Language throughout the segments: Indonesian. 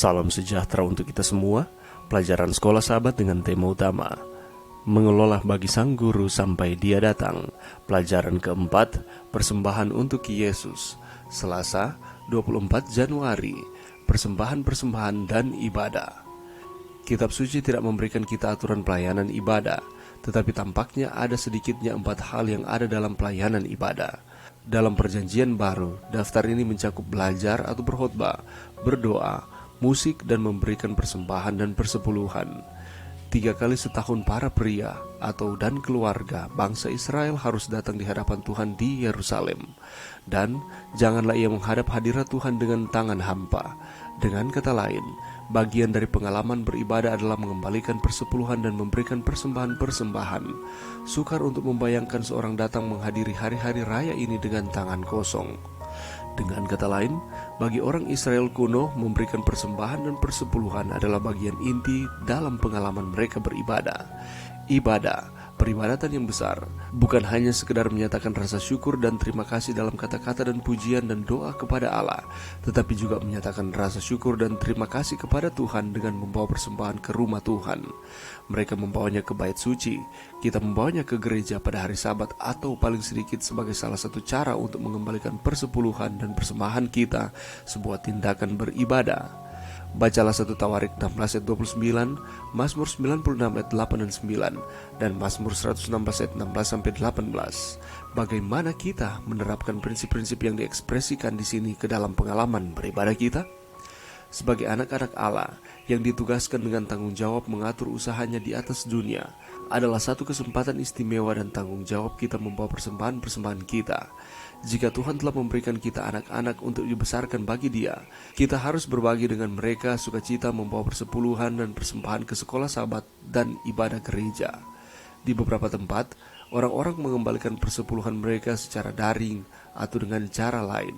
Salam sejahtera untuk kita semua. Pelajaran Sekolah Sahabat dengan tema utama mengelola bagi Sang Guru sampai Dia datang. Pelajaran keempat, persembahan untuk Yesus. Selasa, 24 Januari. Persembahan-persembahan dan ibadah. Kitab suci tidak memberikan kita aturan pelayanan ibadah, tetapi tampaknya ada sedikitnya 4 hal yang ada dalam pelayanan ibadah. Dalam Perjanjian Baru, daftar ini mencakup belajar atau berkhotbah, berdoa, musik, dan memberikan persembahan dan persepuluhan. 3 kali setahun para pria dan keluarga bangsa Israel harus datang di hadapan Tuhan di Yerusalem. Dan janganlah ia menghadap hadirat Tuhan dengan tangan hampa. Dengan kata lain, bagian dari pengalaman beribadah adalah mengembalikan persepuluhan dan memberikan persembahan-persembahan. Sukar untuk membayangkan seorang datang menghadiri hari-hari raya ini dengan tangan kosong. Dengan kata lain, bagi orang Israel kuno, memberikan persembahan dan persepuluhan adalah bagian inti dalam pengalaman mereka beribadah. Ibadah, peribadatan yang besar, bukan hanya sekedar menyatakan rasa syukur dan terima kasih dalam kata-kata dan pujian dan doa kepada Allah, tetapi juga menyatakan rasa syukur dan terima kasih kepada Tuhan dengan membawa persembahan ke rumah Tuhan. Mereka membawanya ke bait suci, kita membawanya ke gereja pada hari Sabat, atau paling sedikit sebagai salah satu cara untuk mengembalikan persepuluhan dan persembahan kita, sebuah tindakan beribadah. Bacalah 1 Tawarik 16 ayat 29, Mazmur 96 ayat 8 dan 9, dan Mazmur 116 ayat 16 sampai 18. Bagaimana kita menerapkan prinsip-prinsip yang diekspresikan di sini ke dalam pengalaman beribadah kita? Sebagai anak-anak Allah yang ditugaskan dengan tanggung jawab mengatur usahanya di atas dunia, adalah satu kesempatan istimewa dan tanggung jawab kita membawa persembahan-persembahan kita. Jika Tuhan telah memberikan kita anak-anak untuk dibesarkan bagi Dia, kita harus berbagi dengan mereka sukacita membawa persepuluhan dan persembahan ke sekolah Sabat dan ibadah gereja. Di beberapa tempat, orang-orang mengembalikan persepuluhan mereka secara daring atau dengan cara lain.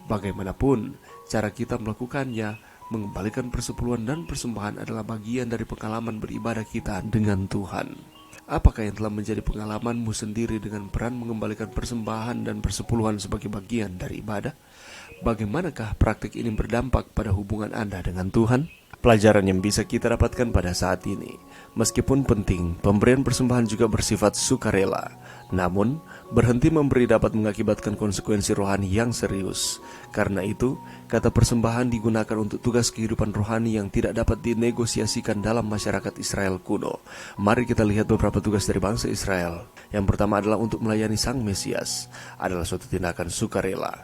Bagaimanapun, cara kita melakukannya, mengembalikan persepuluhan dan persembahan adalah bagian dari pengalaman beribadah kita dengan Tuhan. Apakah yang telah menjadi pengalamanmu sendiri dengan peran mengembalikan persembahan dan persepuluhan sebagai bagian dari ibadah? Bagaimanakah praktik ini berdampak pada hubungan Anda dengan Tuhan? Pelajaran yang bisa kita dapatkan pada saat ini, meskipun penting, pemberian persembahan juga bersifat sukarela. Namun, berhenti memberi dapat mengakibatkan konsekuensi rohani yang serius. Karena itu, kata persembahan digunakan untuk tugas kehidupan rohani yang tidak dapat dinegosiasikan dalam masyarakat Israel kuno. Mari kita lihat beberapa tugas dari bangsa Israel. Yang pertama adalah untuk melayani Sang Mesias. Adalah suatu tindakan sukarela.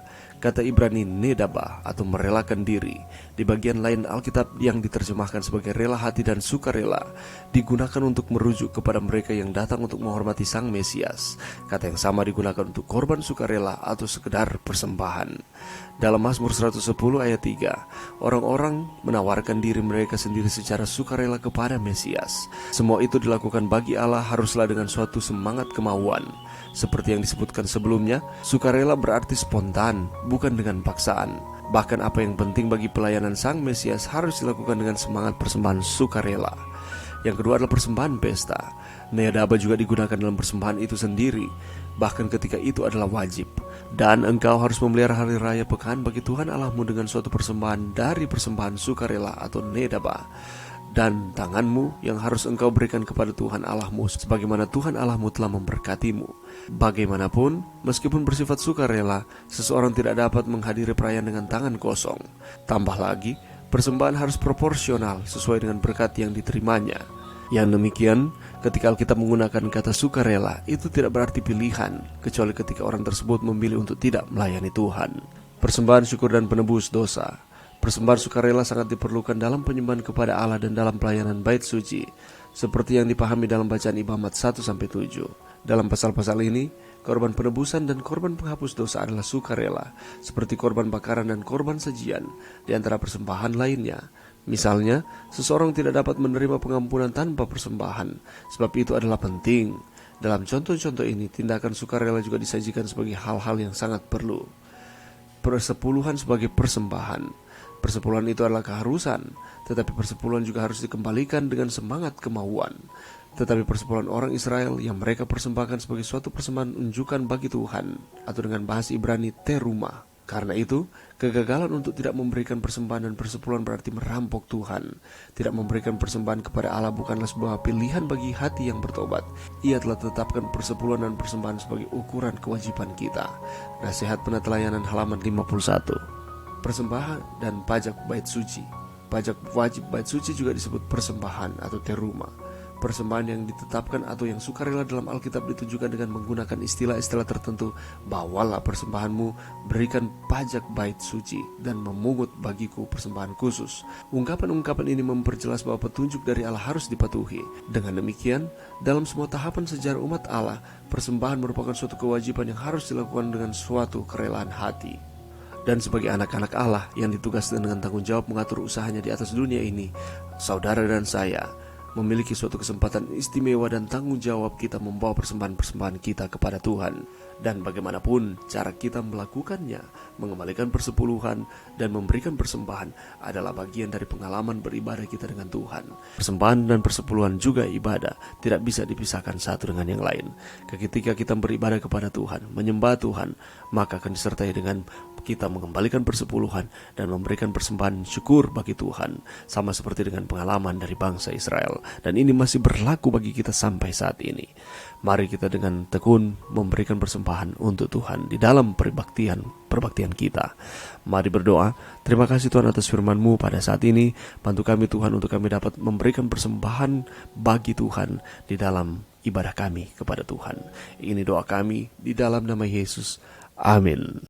Kata Ibrani nedabah atau merelakan diri. Di bagian lain Alkitab yang diterjemahkan sebagai rela hati dan sukarela digunakan untuk merujuk kepada mereka yang datang untuk menghormati Sang Mesias. Kata yang sama digunakan untuk korban sukarela atau sekedar persembahan. Dalam Mazmur 110 ayat 3, orang-orang menawarkan diri mereka sendiri secara sukarela kepada Mesias. Semua itu dilakukan bagi Allah haruslah dengan suatu semangat kemauan. Seperti yang disebutkan sebelumnya, sukarela berarti spontan, bukan dengan paksaan. Bahkan apa yang penting bagi pelayanan Sang Mesias harus dilakukan dengan semangat persembahan sukarela. Yang kedua adalah persembahan pesta. Neadaba juga digunakan dalam persembahan itu sendiri, bahkan ketika itu adalah wajib. Dan engkau harus memelihara hari raya pekan bagi Tuhan Allahmu dengan suatu persembahan dari persembahan sukarela atau nedaba. Dan tanganmu yang harus engkau berikan kepada Tuhan Allahmu sebagaimana Tuhan Allahmu telah memberkatimu. Bagaimanapun, meskipun bersifat sukarela, seseorang tidak dapat menghadiri perayaan dengan tangan kosong. Tambah lagi, persembahan harus proporsional sesuai dengan berkat yang diterimanya. Yang demikian, ketika Alkitab menggunakan kata sukarela, itu tidak berarti pilihan, kecuali ketika orang tersebut memilih untuk tidak melayani Tuhan. Persembahan syukur dan penebus dosa. Persembahan sukarela sangat diperlukan dalam penyembahan kepada Allah dan dalam pelayanan bait suci, seperti yang dipahami dalam bacaan Ibamat 1-7. Dalam pasal-pasal ini, korban penebusan dan korban penghapus dosa adalah sukarela, seperti korban bakaran dan korban sajian, di antara persembahan lainnya. Misalnya, seseorang tidak dapat menerima pengampunan tanpa persembahan, sebab itu adalah penting. Dalam contoh-contoh ini, tindakan sukarela juga disajikan sebagai hal-hal yang sangat perlu. Persepuluhan sebagai persembahan. Persepuluhan itu adalah keharusan, tetapi persepuluhan juga harus dikembalikan dengan semangat kemauan. Tetapi persepuluhan orang Israel yang mereka persembahkan sebagai suatu persembahan unjukan bagi Tuhan, atau dengan bahasa Ibrani terumah, Karena itu, kegagalan untuk tidak memberikan persembahan dan persepuluhan berarti merampok Tuhan. Tidak memberikan persembahan kepada Allah bukanlah sebuah pilihan bagi hati yang bertobat. Ia telah tetapkan persepuluhan dan persembahan sebagai ukuran kewajiban kita. Nasihat Penatelayanan halaman 51. Persembahan dan pajak bait suci. Pajak wajib bait suci juga disebut persembahan atau teruma. Persembahan yang ditetapkan atau yang sukarela dalam Alkitab ditujukan dengan menggunakan istilah-istilah tertentu. Bawalah persembahanmu, berikan pajak bait suci, dan memungut bagiku persembahan khusus. Ungkapan-ungkapan ini memperjelas bahwa petunjuk dari Allah harus dipatuhi. Dengan demikian, dalam semua tahapan sejarah umat Allah, persembahan merupakan suatu kewajiban yang harus dilakukan dengan suatu kerelaan hati. Dan sebagai anak-anak Allah yang ditugaskan dengan tanggung jawab mengatur usahanya di atas dunia ini, saudara dan saya memiliki suatu kesempatan istimewa dan tanggung jawab kita membawa persembahan-persembahan kita kepada Tuhan. Dan bagaimanapun cara kita melakukannya, mengembalikan persepuluhan dan memberikan persembahan adalah bagian dari pengalaman beribadah kita dengan Tuhan. Persembahan dan persepuluhan juga ibadah, tidak bisa dipisahkan satu dengan yang lain. Ketika kita beribadah kepada Tuhan, menyembah Tuhan, maka akan disertai dengan kita mengembalikan persepuluhan dan memberikan persembahan syukur bagi Tuhan, sama seperti dengan pengalaman dari bangsa Israel. Dan ini masih berlaku bagi kita sampai saat ini. Mari kita dengan tekun memberikan persembahan untuk Tuhan di dalam perbaktian kita. Mari berdoa. Terima kasih Tuhan atas firman-Mu pada saat ini. Bantu kami Tuhan untuk kami dapat memberikan persembahan bagi Tuhan di dalam ibadah kami kepada Tuhan. Ini doa kami di dalam nama Yesus. Amin.